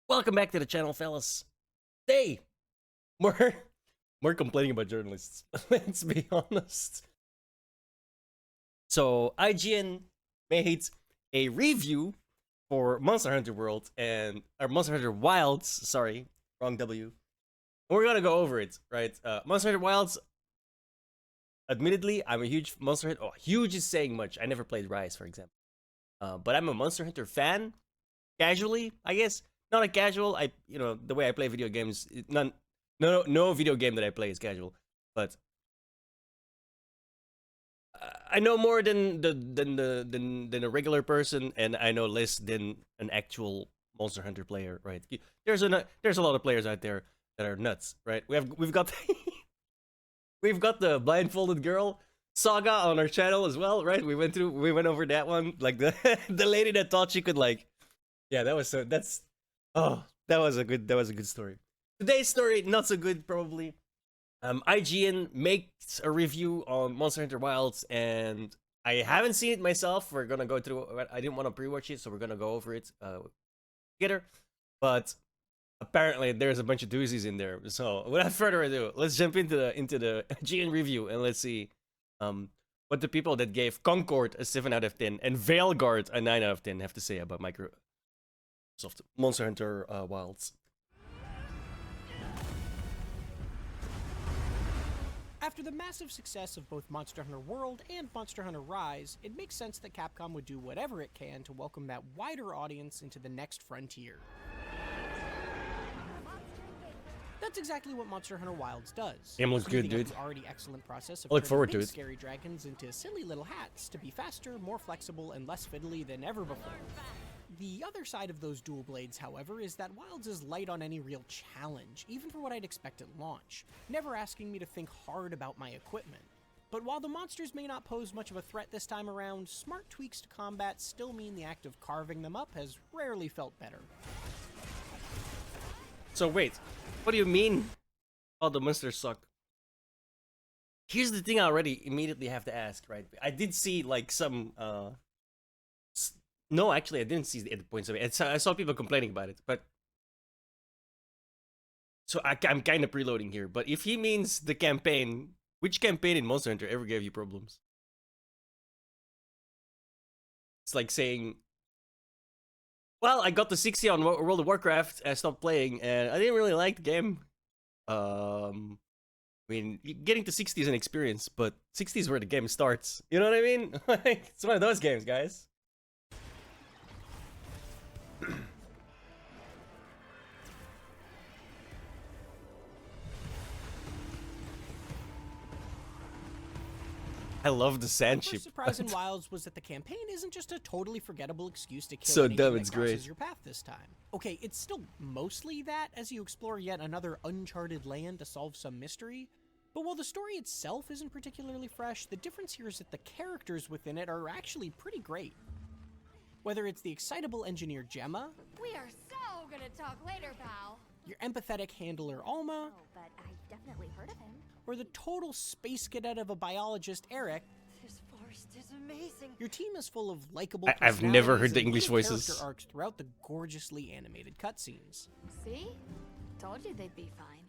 Welcome back to the channel, fellas. Hey, we're we're complaining about journalists. Let's be honest. So IGN made a review for Monster Hunter World and or Monster Hunter Wilds. Sorry, wrong W. And we're gonna go over it, right? Monster Hunter Wilds. Admittedly, I'm a huge Monster Hunter. Oh, huge is saying much. I never played Rise, for example. But I'm a Monster Hunter fan. Casually, I guess. Not a casual. The way I play video games, no video game that I play is casual. But I know more than a regular person, and I know less than an actual Monster Hunter player, right? There's a lot of players out there that are nuts, right? We've got we've got the blindfolded girl saga on our channel as well, right? We went over that one, like the the lady that thought she could yeah, that was a good story. Today's story, not so good probably. IGN makes a review on Monster Hunter Wilds, and I haven't seen it myself. We're gonna go through. I didn't want to pre-watch it, so we're gonna go over it together. But apparently, there's a bunch of doozies in there. So without further ado, let's jump into the IGN review and let's see what the people that gave Concord a 7 out of 10 and Veilguard a 9 out of 10 have to say about Monster Hunter Wilds. After the massive success of both Monster Hunter World and Monster Hunter Rise, it makes sense that Capcom would do whatever it can to welcome that wider audience into the next frontier. That's exactly what Monster Hunter Wilds does. Game looks good, dude. The already excellent process of I look forward turning to big it. Scary dragons into silly little hats to be faster, more flexible, and less fiddly than ever before. The other side of those dual blades, however, is that Wilds is light on any real challenge, even for what I'd expect at launch, never asking me to think hard about my equipment. But while the monsters may not pose much of a threat this time around, smart tweaks to combat still mean the act of carving them up has rarely felt better. So wait, what do you mean all the monsters suck? Here's the thing I already immediately have to ask, right? I did see like some no, actually, I didn't see the points of it. I saw people complaining about it, but so I'm kind of preloading here. But if he means the campaign, which campaign in Monster Hunter ever gave you problems? It's like saying, well, I got the 60 on World of Warcraft, I stopped playing, and I didn't really like the game. I mean, getting to 60 is an experience, but 60 is where the game starts. You know what I mean? It's one of those games, guys. I love the sand ship. The surprise in Wilds was that the campaign isn't just a totally forgettable excuse to kill So anything dumb, that it's crosses great. your path this time. Okay, it's still mostly that as you explore yet another uncharted land to solve some mystery, but while the story itself isn't particularly fresh, the difference here is that the characters within it are actually pretty great. Whether it's the excitable engineer Gemma, We are so gonna talk later, pal. your empathetic handler Alma, Oh, but I've definitely heard of him. or the total space cadet of a biologist Eric, This forest is amazing. your team is full of likable I've never heard personalities the and English little voices. character arcs throughout the gorgeously animated cutscenes. See? Told you they'd be fine.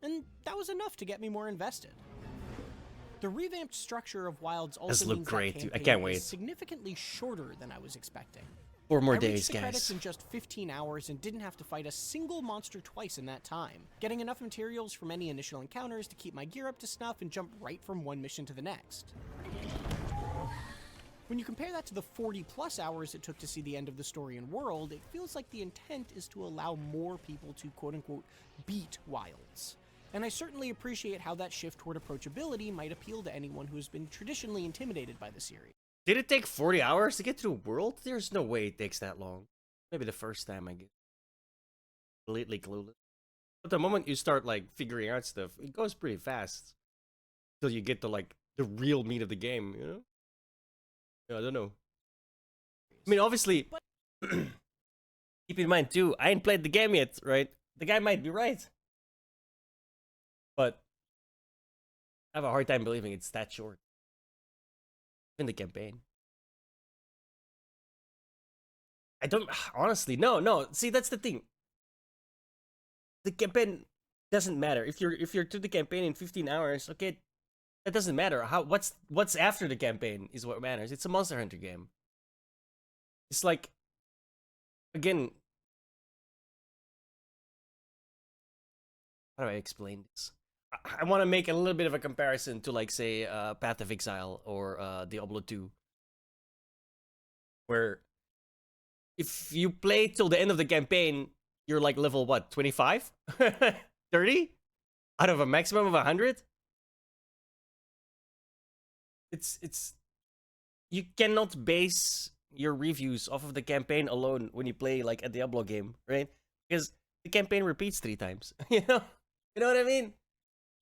And that was enough to get me more invested. The revamped structure of Wilds also Does look means great, that dude. I campaign can't is wait. significantly shorter than I was expecting. 4 more I days, reached the credits guys. in just 15 hours and didn't have to fight a single monster twice in that time, getting enough materials from any initial encounters to keep my gear up to snuff and jump right from one mission to the next. When you compare that to the 40+ hours it took to see the end of the story and world, it feels like the intent is to allow more people to quote-unquote beat Wilds. And I certainly appreciate how that shift toward approachability might appeal to anyone who has been traditionally intimidated by the series. Did it take 40 hours to get to the world? There's no way it takes that long. Maybe the first time, I guess. Completely clueless. But the moment you start, like, figuring out stuff, it goes pretty fast. Till you get to, like, the real meat of the game, you know? Yeah, I don't know. I mean, obviously, keep in mind, too, I ain't played the game yet, right? The guy might be right. But I have a hard time believing it's that short. In the campaign. I don't, honestly, no. See, that's the thing. the campaign doesn't matter. If you're to the campaign in 15 hours, okay, that doesn't matter. What's after the campaign is what matters. It's a Monster Hunter game. It's like, again, how do I explain this? I want to make a little bit of a comparison to, like, say, Path of Exile or Diablo 2, where if you play till the end of the campaign, you're like level what, 25, 30 out of a maximum of 100. It's you cannot base your reviews off of the campaign alone when you play like a Diablo game, right? Because the campaign repeats 3 times. You know what I mean?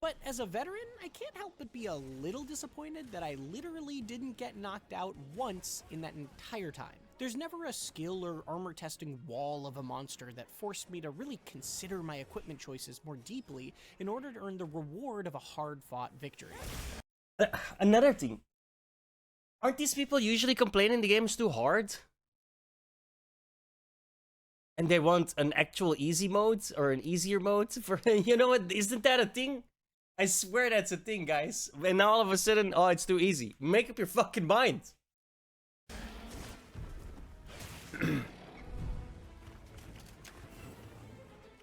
But as a veteran, I can't help but be a little disappointed that I literally didn't get knocked out once in that entire time. There's never a skill or armor testing wall of a monster that forced me to really consider my equipment choices more deeply in order to earn the reward of a hard-fought victory. Another thing. Aren't these people usually complaining the game's too hard? And they want an actual easy mode or an easier mode for, you know what? Isn't that a thing? I swear that's a thing, guys. And now all of a sudden, oh, it's too easy. Make up your fucking mind.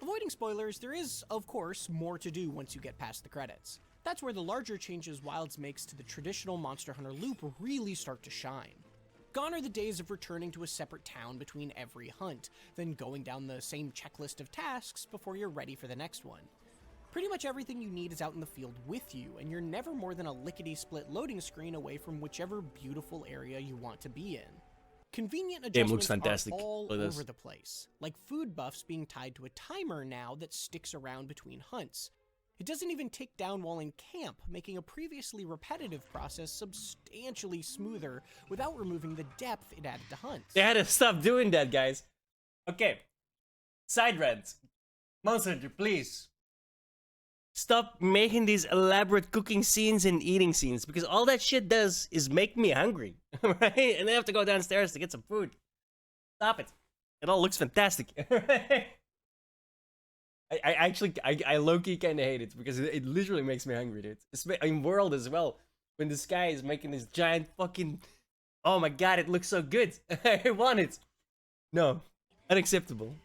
Avoiding spoilers, there is, of course, more to do once you get past the credits. That's where the larger changes Wilds makes to the traditional Monster Hunter loop really start to shine. Gone are the days of returning to a separate town between every hunt, then going down the same checklist of tasks before you're ready for the next one. Pretty much everything you need is out in the field with you, and you're never more than a lickety-split loading screen away from whichever beautiful area you want to be in. Convenient adjustments are all over the place, like food buffs being tied to a timer now that sticks around between hunts. It doesn't even tick down while in camp, making a previously repetitive process substantially smoother without removing the depth it added to hunts. They had to stop doing that, guys. Okay. Side rant. Monster Hunter, please. Stop making these elaborate cooking scenes and eating scenes, because all that shit does is make me hungry, right? And I have to go downstairs to get some food. Stop it. It all looks fantastic. I actually low-key kind of hate it because it literally makes me hungry, dude. In World as well, when this guy is making this giant fucking... Oh my god, it looks so good. I want it. No, unacceptable.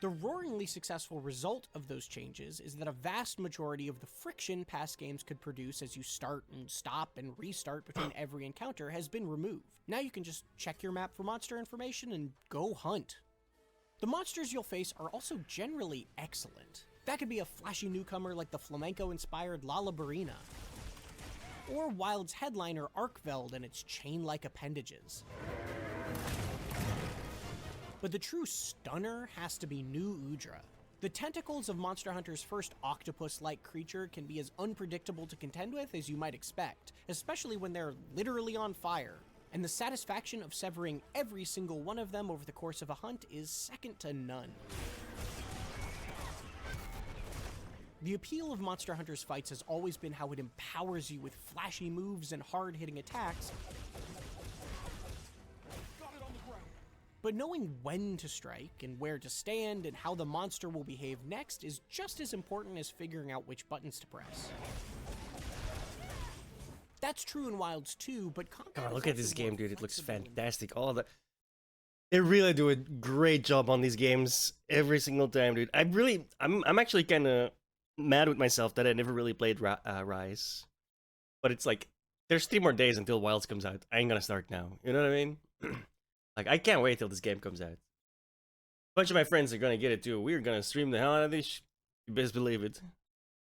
The roaringly successful result of those changes is that a vast majority of the friction past games could produce as you start and stop and restart between every encounter has been removed. Now you can just check your map for monster information and go hunt. The monsters you'll face are also generally excellent. That could be a flashy newcomer like the flamenco-inspired Lalabarina, or Wild's headliner Arkveld and its chain-like appendages. But the true stunner has to be New Udra. The tentacles of Monster Hunter's first octopus-like creature can be as unpredictable to contend with as you might expect, especially when they're literally on fire. And the satisfaction of severing every single one of them over the course of a hunt is second to none. The appeal of Monster Hunter's fights has always been how it empowers you with flashy moves and hard-hitting attacks, but knowing when to strike and where to stand and how the monster will behave next is just as important as figuring out which buttons to press. That's true in Wilds too, but God, look at this game, dude. It looks fantastic. They really do a great job on these games every single time, dude. I'm actually kind of mad with myself that I never really played Rise. But it's like, there's 3 more days until Wilds comes out. I ain't gonna start now. You know what I mean? Like, I can't wait till this game comes out. A bunch of my friends are gonna get it too. We're gonna stream the hell out of this. You best believe it.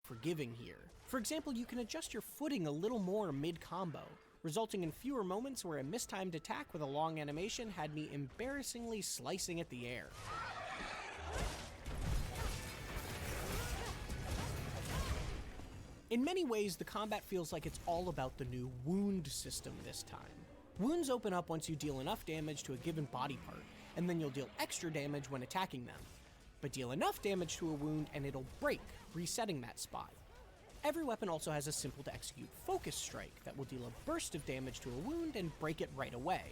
Forgiving here. For example, you can adjust your footing a little more mid-combo, resulting in fewer moments where a mistimed attack with a long animation had me embarrassingly slicing at the air. In many ways, the combat feels like it's all about the new wound system this time. Wounds open up once you deal enough damage to a given body part, and then you'll deal extra damage when attacking them. But deal enough damage to a wound and it'll break, resetting that spot. Every weapon also has a simple to execute focus strike that will deal a burst of damage to a wound and break it right away.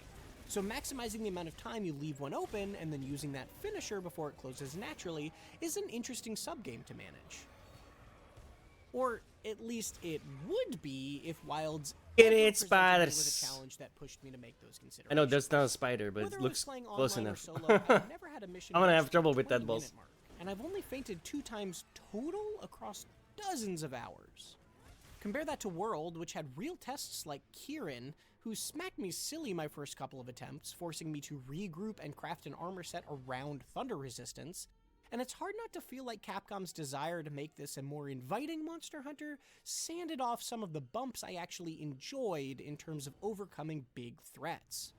So maximizing the amount of time you leave one open and then using that finisher before it closes naturally is an interesting subgame to manage. Or at least it would be if Wilds Get ever it, presented me with spiders. a challenge that pushed me to make those considerations. I know that's not a spider, but Whether it I was looks playing close online or enough. solo, I've never had a mission I'm gonna reach have the trouble with that 20-minute boss. mark, and I've only fainted 2 times total across dozens of hours. Compare that to World, which had real tests like Kieran, who smacked me silly my first couple of attempts, forcing me to regroup and craft an armor set around thunder resistance. And it's hard not to feel like Capcom's desire to make this a more inviting Monster Hunter sanded off some of the bumps I actually enjoyed in terms of overcoming big threats.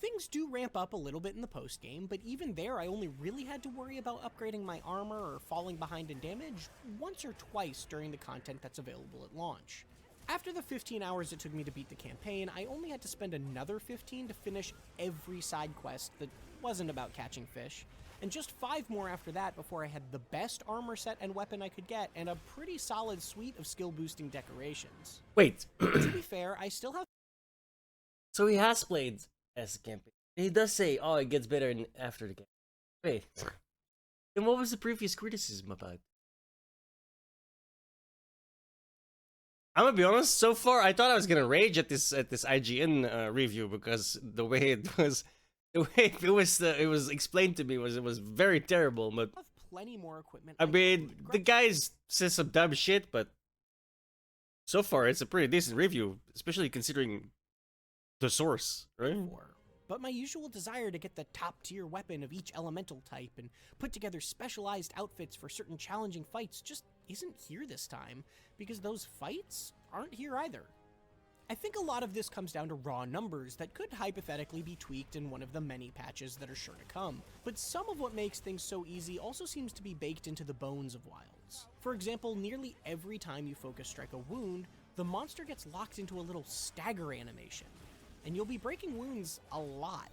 Things do ramp up a little bit in the post-game, but even there I only really had to worry about upgrading my armor or falling behind in damage once or twice during the content that's available at launch. After the 15 hours it took me to beat the campaign, I only had to spend another 15 to finish every side quest that wasn't about catching fish, and just 5 more after that before I had the best armor set and weapon I could get and a pretty solid suite of skill-boosting decorations. Wait, To be fair, I still have so he has played as a campaign. He does say, "Oh, it gets better after the game." Wait, then what was the previous criticism about? I'm gonna be honest. So far, I thought I was gonna rage at this IGN review because the way it was, it was explained to me it was very terrible. But plenty more equipment. I mean, the guy says some dumb shit, but so far it's a pretty decent review, especially considering the source, right? But my usual desire to get the top-tier weapon of each elemental type and put together specialized outfits for certain challenging fights just isn't here this time, because those fights aren't here either. I think a lot of this comes down to raw numbers that could hypothetically be tweaked in one of the many patches that are sure to come, but some of what makes things so easy also seems to be baked into the bones of Wilds. For example, nearly every time you focus strike a wound, the monster gets locked into a little stagger animation, and you'll be breaking wounds a lot.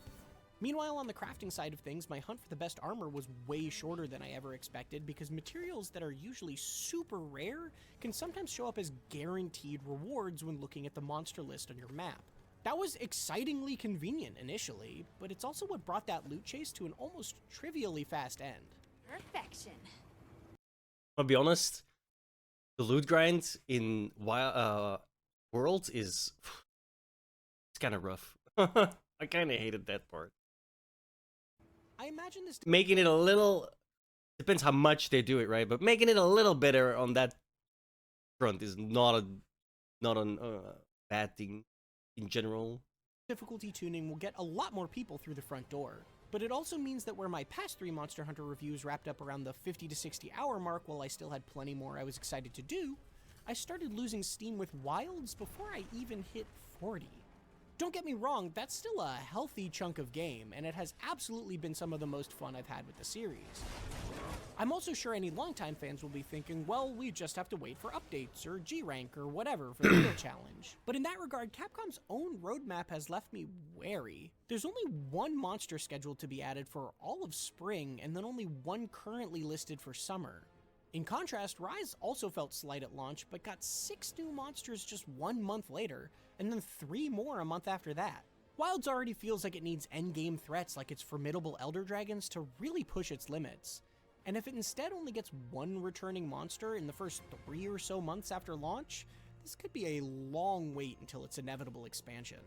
Meanwhile, on the crafting side of things, my hunt for the best armor was way shorter than I ever expected because materials that are usually super rare can sometimes show up as guaranteed rewards when looking at the monster list on your map. That was excitingly convenient initially, but it's also what brought that loot chase to an almost trivially fast end. Perfection. I'll be honest, the loot grind in World is it's kind of rough. I kind of hated that part. I imagine this Making it a little depends how much they do it, right? But making it a little better on that front is not a bad thing in general. difficulty tuning will get a lot more people through the front door. But it also means that where my past 3 Monster Hunter reviews wrapped up around the 50 to 60 hour mark while I still had plenty more I was excited to do, I started losing steam with Wilds before I even hit 40. Don't get me wrong, that's still a healthy chunk of game, and it has absolutely been some of the most fun I've had with the series. I'm also sure any longtime fans will be thinking, well, we just have to wait for updates, or G-Rank, or whatever for the real challenge. But in that regard, Capcom's own roadmap has left me wary. There's only 1 monster scheduled to be added for all of spring, and then only 1 currently listed for summer. In contrast, Rise also felt slight at launch, but got 6 new monsters just 1 month later, and then 3 more a month after that. Wilds already feels like it needs endgame threats like its formidable Elder Dragons to really push its limits. And if it instead only gets 1 returning monster in the first 3 or so months after launch, this could be a long wait until its inevitable expansion.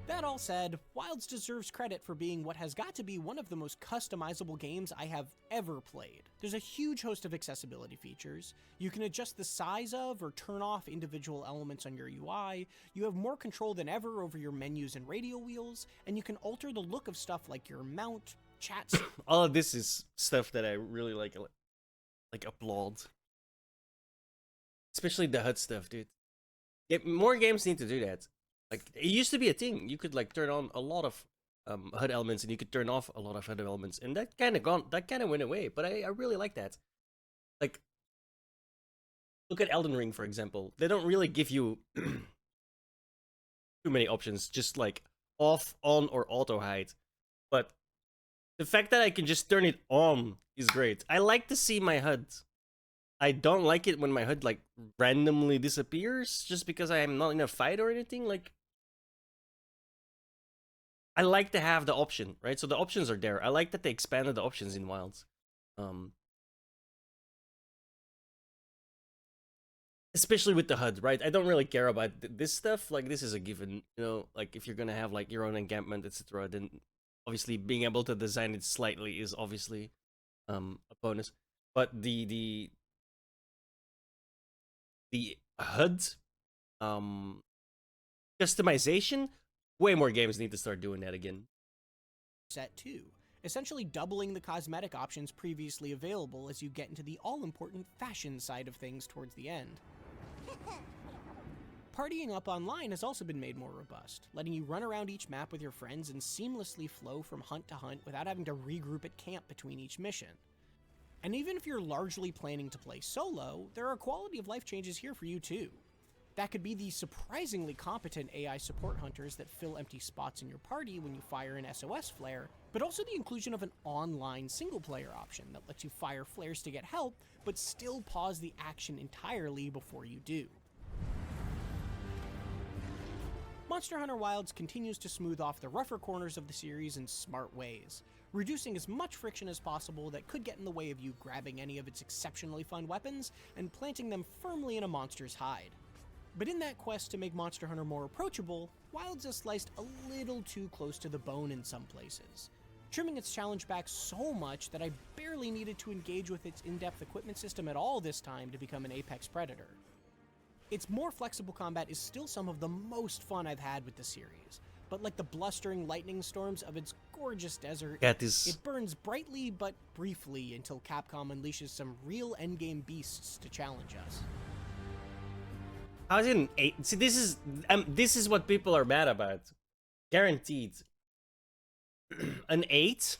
That all said, Wilds deserves credit for being what has got to be one of the most customizable games I have ever played. There's a huge host of accessibility features. You can adjust the size of or turn off individual elements on your UI, you have more control than ever over your menus and radio wheels, and you can alter the look of stuff like your mount, chats. All of this is stuff that I really like applaud. Especially the HUD stuff, dude. More games need to do that. Like, it used to be a thing. You could like turn on a lot of HUD elements and you could turn off a lot of HUD elements, and that kind of went away. But I really like that. Like, look at Elden Ring, for example. They don't really give you too many options, just like off, on, or auto hide. But the fact that I can just turn it on is great. I like to see my HUD. I don't like it when my HUD like randomly disappears just because I am not in a fight or anything. Like, I like to have the option, right? So the options are there. I like that they expanded the options in Wilds. Especially with the HUD, right? I don't really care about this stuff. Like, this is a given, you know. Like, if you're gonna have like your own encampment, etc., then obviously being able to design it slightly is obviously a bonus. But the HUD customization, way more games need to start doing that again. Set 2, essentially doubling the cosmetic options previously available as you get into the all-important fashion side of things towards the end. Partying up online has also been made more robust, letting you run around each map with your friends and seamlessly flow from hunt to hunt without having to regroup at camp between each mission. And even if you're largely planning to play solo, there are quality of life changes here for you too. That could be the surprisingly competent AI support hunters that fill empty spots in your party when you fire an SOS flare, but also the inclusion of an online single-player option that lets you fire flares to get help, but still pause the action entirely before you do. Monster Hunter Wilds continues to smooth off the rougher corners of the series in smart ways, reducing as much friction as possible that could get in the way of you grabbing any of its exceptionally fun weapons and planting them firmly in a monster's hide. But in that quest to make Monster Hunter more approachable, Wilds is sliced a little too close to the bone in some places, trimming its challenge back so much that I barely needed to engage with its in-depth equipment system at all this time to become an apex predator. Its more flexible combat is still some of the most fun I've had with the series, but like the blustering lightning storms of its gorgeous desert, it burns brightly but briefly until Capcom unleashes some real endgame beasts to challenge us. How's it an 8? See, this is what people are mad about. Guaranteed. An 8?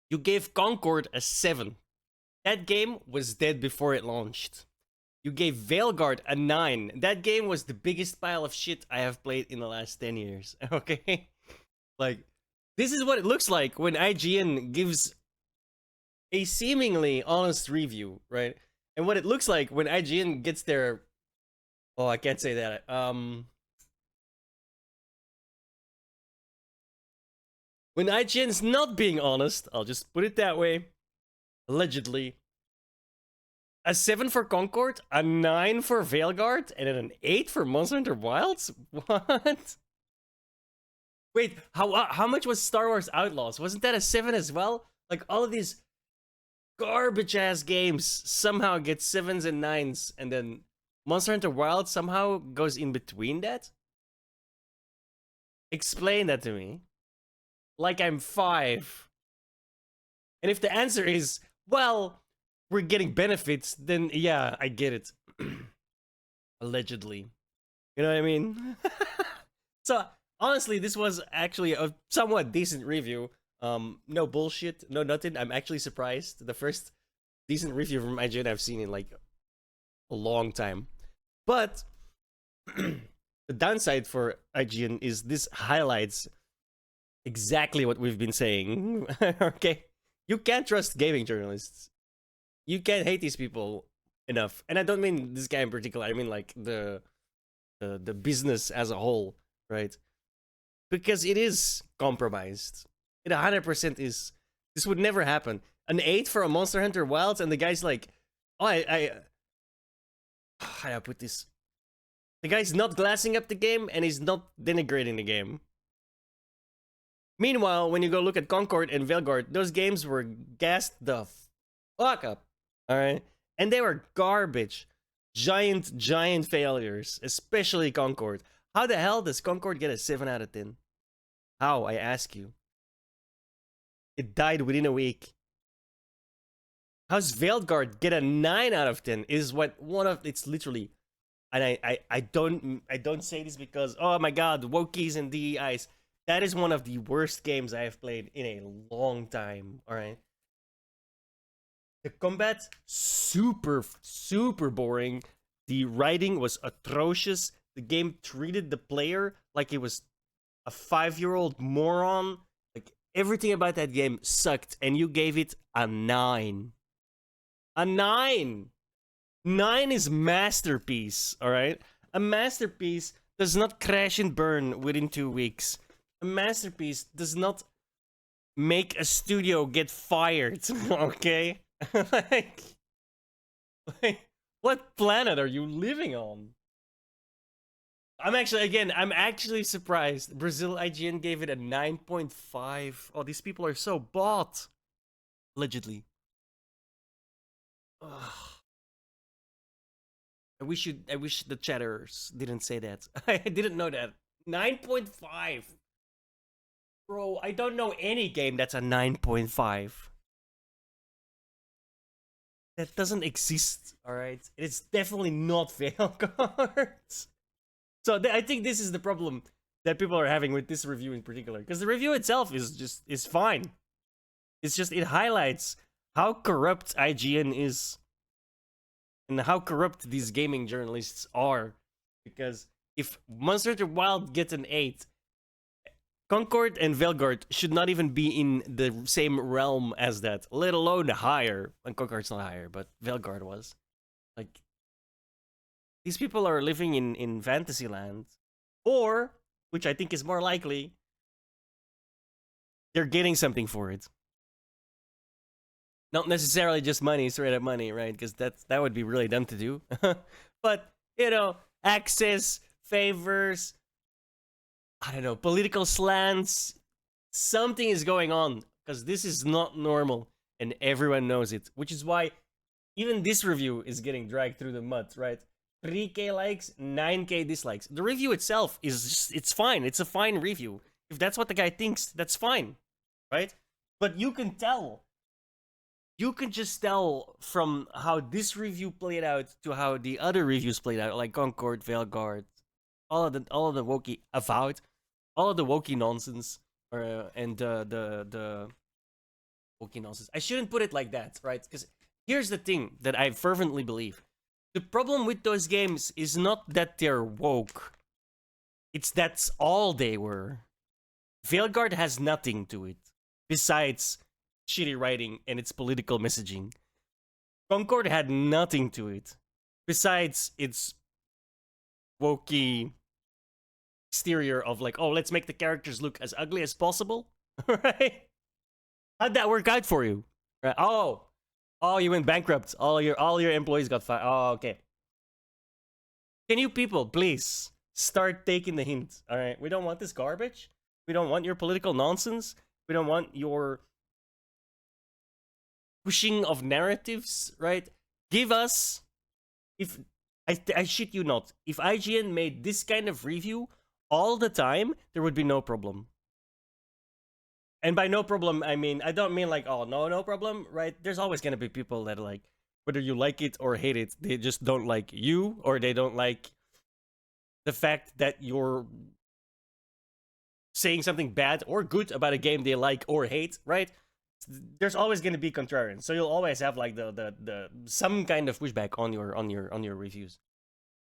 You gave Concord a 7. That game was dead before it launched. You gave Veilguard a 9. That game was the biggest pile of shit I have played in the last 10 years. Okay? Like, this is what it looks like when IGN gives a seemingly honest review, right? And what it looks like when IGN gets their... Oh, I can't say that. When IGN's not being honest, I'll just put it that way. Allegedly. A 7 for Concord, a 9 for Veilguard, and then an 8 for Monster Hunter Wilds? What? Wait, how much was Star Wars Outlaws? Wasn't that a 7 as well? Like, all of these garbage-ass games somehow get 7s and 9s, and then Monster Hunter Wilds somehow goes in between that? Explain that to me. Like I'm 5. And if the answer is, well, we're getting benefits, then yeah, I get it. Allegedly. You know what I mean? So, honestly, this was actually a somewhat decent review. No bullshit, no nothing. I'm actually surprised. The first decent review from IGN I've seen in like a long time. But the downside for IGN is this highlights exactly what we've been saying. Okay? You can't trust gaming journalists. You can't hate these people enough. And I don't mean this guy in particular. I mean like the business as a whole, right? Because it is compromised. It 100% is. This would never happen. An 8 for a Monster Hunter Wilds, and the guy's like, oh, how do I put this? The guy's not glassing up the game, and he's not denigrating the game. Meanwhile, when you go look at Concord and Veilguard, those games were gassed the fuck up, alright? And they were garbage. Giant failures, especially Concord. How the hell does Concord get a 7 out of 10? How, I ask you? It died within a week. How's Veilguard get a 9 out of 10? Is what one of, it's literally, and I don't say this because, oh my god, Wokies and DEIs. That is one of the worst games I have played in a long time, alright? The combat, super boring. The writing was atrocious. The game treated the player like he was a 5-year-old moron. Like, everything about that game sucked, and you gave it a 9. A 9! 9 is masterpiece, alright? A masterpiece does not crash and burn within 2 weeks. A a masterpiece does not make a studio get fired, okay? like, like, what planet are you living on? I'm actually surprised. Brazil IGN gave it a 9.5. Oh, these people are so bought. Allegedly. Ugh. I wish the chatters didn't say that. I didn't know that. 9.5. Bro, I don't know any game that's a 9.5. That doesn't exist, alright? It's definitely not Veilguard. So I think this is the problem that people are having with this review in particular. Because the review itself is fine. It's just, it highlights how corrupt IGN is. And how corrupt these gaming journalists are. Because if Monster Hunter Wild gets an 8, Concord and Veilguard should not even be in the same realm as that, let alone higher. And Concord's not higher, but Veilguard was. Like, these people are living in Fantasyland. Or, which I think is more likely, they're getting something for it. Not necessarily just money, straight up money, right? Because that would be really dumb to do. But, you know, access, favors, I don't know, political slants. Something is going on. Because this is not normal. And everyone knows it. Which is why even this review is getting dragged through the mud, right? 3k likes, 9k dislikes. The review itself is just, it's fine. It's a fine review. If that's what the guy thinks, that's fine, right? But you can tell. You can just tell from how this review played out to how the other reviews played out, like Concord, Veilguard, all of the wokey avowed, all of the wokey nonsense, and the wokey nonsense. I shouldn't put it like that, right? Because here's the thing that I fervently believe. The problem with those games is not that they're woke. It's that's all they were. Veilguard has nothing to it besides shitty writing and its political messaging. Concord had nothing to it besides its wokey exterior of like, oh, let's make the characters look as ugly as possible. Right? How'd that work out for you? Right? Oh, you went bankrupt. All your employees got fired. Oh, okay. Can you people please start taking the hint? All right, we don't want this garbage. We don't want your political nonsense. We don't want your pushing of narratives, right? Give us, if I shit you not, if IGN made this kind of review all the time, there would be no problem. And by no problem, I mean, I don't mean like, oh, no problem, right? There's always gonna be people that like, whether you like it or hate it, they just don't like you, or they don't like the fact that you're saying something bad or good about a game they like or hate, right? There's always going to be contrarians, so you'll always have like the some kind of pushback on your reviews,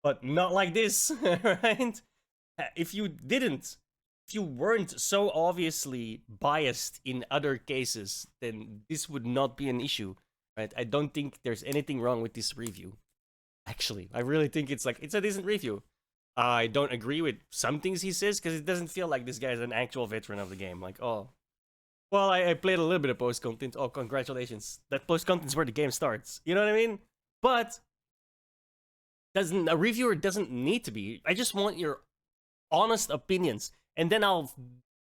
but not like this. Right? If you weren't so obviously biased in other cases, then this would not be an issue, right? I don't think there's anything wrong with this review. Actually, I really think it's a decent review. I don't agree with some things he says because it doesn't feel like this guy's an actual veteran of the game. Like, oh, well, I played a little bit of post-content. Oh, congratulations. That post-content's where the game starts. You know what I mean? But a reviewer doesn't need to be. I just want your honest opinions. And then I'll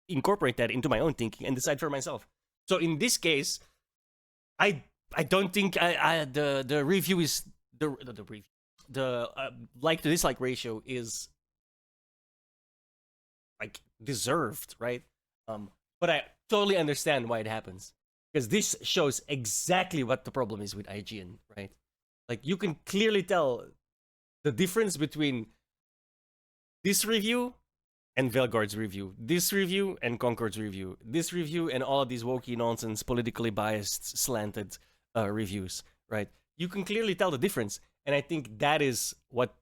incorporate that into my own thinking and decide for myself. So in this case, I don't think the review is... The like to dislike ratio is like deserved, right? But I totally understand why it happens, because this shows exactly what the problem is with IGN, right? Like, you can clearly tell the difference between this review and Veilguard's review, this review and Concord's review, this review and all of these wokey nonsense, politically biased, slanted reviews, right? You can clearly tell the difference, and I think that is what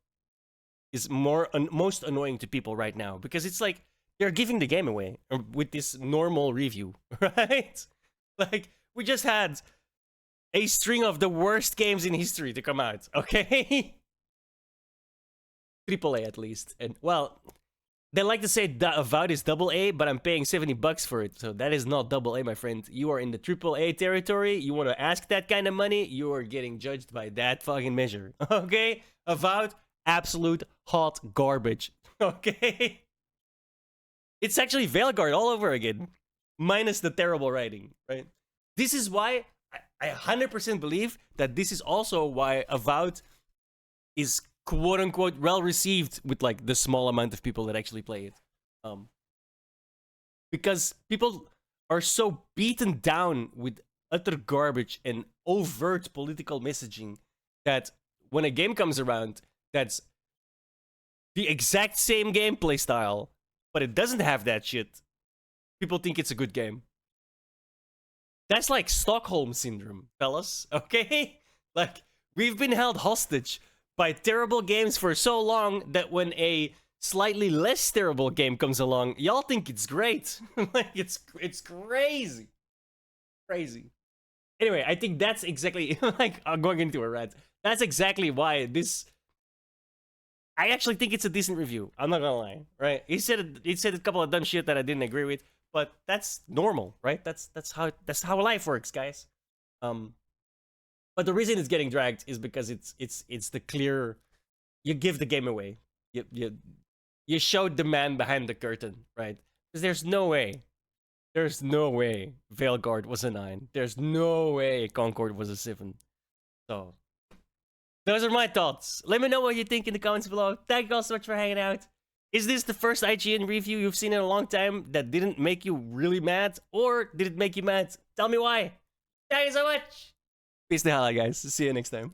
is most annoying to people right now, because it's like, they're giving the game away with this normal review, right? Like, we just had a string of the worst games in history to come out, okay? AAA at least. And, well, They like to say that Avowed is double A, but I'm paying $70 for it. So that is not double A, my friend. You are in the triple A territory. You want to ask that kind of money, you are getting judged by that fucking measure. Okay? Avowed, absolute hot garbage. Okay? It's actually Veilguard all over again. Minus the terrible writing, right? This is why I 100% believe that this is also why Avowed is quote unquote well received with like the small amount of people that actually play it. Because people are so beaten down with utter garbage and overt political messaging that when a game comes around that's the exact same gameplay style, but it doesn't have that shit, people think it's a good game. That's like Stockholm Syndrome, fellas, okay? Like, we've been held hostage by terrible games for so long that when a slightly less terrible game comes along, y'all think it's great. Like, it's crazy. Crazy. Anyway, I think that's exactly, like, I'm going into a rant. That's exactly why this... I actually think it's a decent review. I'm not gonna lie, right? He said a couple of dumb shit that I didn't agree with, but that's normal, right? That's how life works, guys. But the reason it's getting dragged is because it's the clear, you give the game away. You showed the man behind the curtain, right? Because there's no way Veilguard was a 9. There's no way Concord was a 7. So those are my thoughts. Let me know what you think in the comments below. Thank you all so much for hanging out. Is this the first IGN review you've seen in a long time that didn't make you really mad? Or did it make you mad? Tell me why. Thank you so much. Peace the hell out, guys. See you next time.